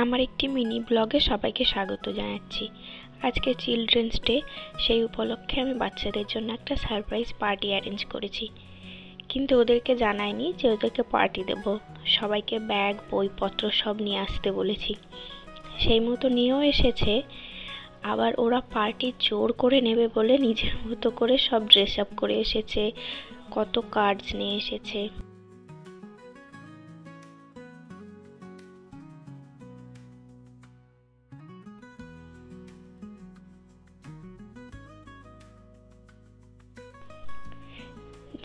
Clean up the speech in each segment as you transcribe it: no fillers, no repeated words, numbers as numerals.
আমার একটি মিনি ব্লগে সবাইকে স্বাগত জানাচ্ছি। আজকে চিলড্রেন্স ডে, সেই উপলক্ষে আমি বাচ্চাদের জন্য একটা সারপ্রাইজ পার্টি অ্যারেঞ্জ করেছি, কিন্তু ওদেরকে জানাইনি যে ওদেরকে পার্টি দেব। সবাইকে ব্যাগ বইপত্র সব নিয়ে আসতে বলেছি, সেই মতো নিয়েও এসেছে। আবার ওরা পার্টি জোর করে নেবে বলে নিজের মতো করে সব ড্রেস আপ করে এসেছে, কত কার্ডস নিয়ে এসেছে।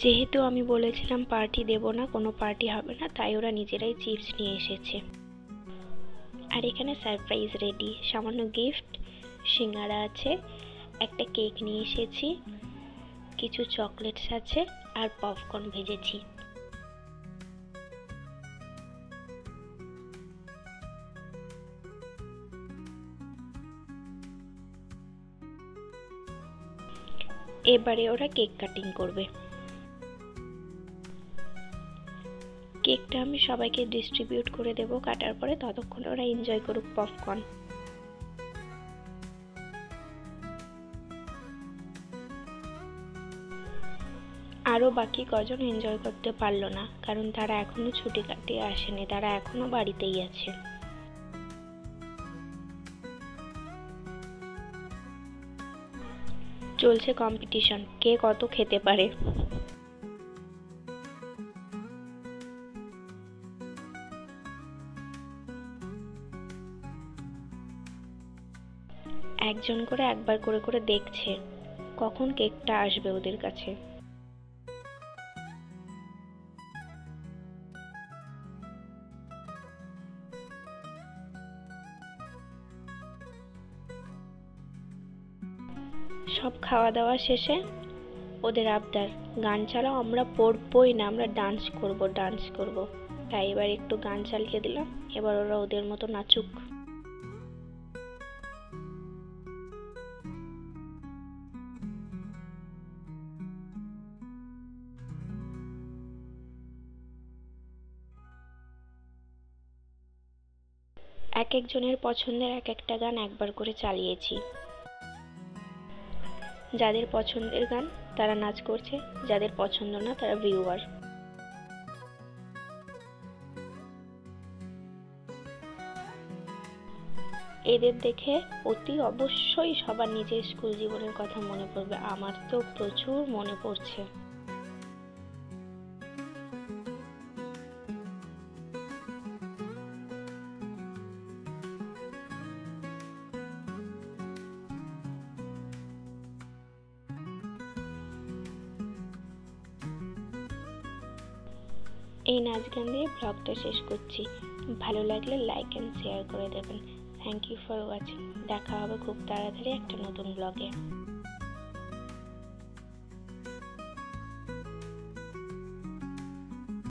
যেহেতু আমি বলেছিলাম পার্টি দেব না, কোনো পার্টি হবে না, তাই ওরা নিজেরাই চিপস নিয়ে এসেছে। আর এখানে সারপ্রাইজ রেডি, সামান্য গিফট, সিঙ্গারা আছে, একটা কেক নিয়ে এসেছি, কিছু চকলেটস আছে আর পপকর্ন ভেজেছি। এবারে ওরা কেক কাটিং করবে। কেকটা আমি সবাইকে ডিস্ট্রিবিউট করে দেব কাটার পরে, ততক্ষণ ওরা এনজয় করুক পপকর্ন। আরও বাকি কজন এনজয় করতে পারলো না, কারণ তারা এখনো ছুটি কাটিয়ে আসেনি, তারা এখনো বাড়িতেই আছে। চলছে কম্পিটিশন, কে কত খেতে পারে। একজন করে একবার করে করে দেখছে কখন কেকটা আসবে ওদের কাছে। সব খাওয়া দাওয়া শেষে ওদের আবদার, গান চালাও, আমরা পড়বই না, আমরা ডান্স করব ডান্স করব। তাই এবার একটু গান চালিয়ে দিলাম, এবার ওরা ওদের মতো নাচুক। এক একজনের পছন্দের এক একটা গান একবার করে চালিয়েছি। যাদের পছন্দের গান তারা নাচ করছে, যাদের পছন্দ না তারা ভিউয়ার। এদের দেখে অতি অবশ্যই সবার নিজের স্কুল জীবনের কথা মনে পড়বে। আমার তো প্রচুর মনে পড়ছে। এই নাচ গান দিয়ে ব্লগটা শেষ করছি। ভালো লাগলে লাইক অ্যান্ড শেয়ার করে দেবেন। Thank you for watching. দেখা হবে খুব তাড়াতাড়ি একটা নতুন ব্লগে।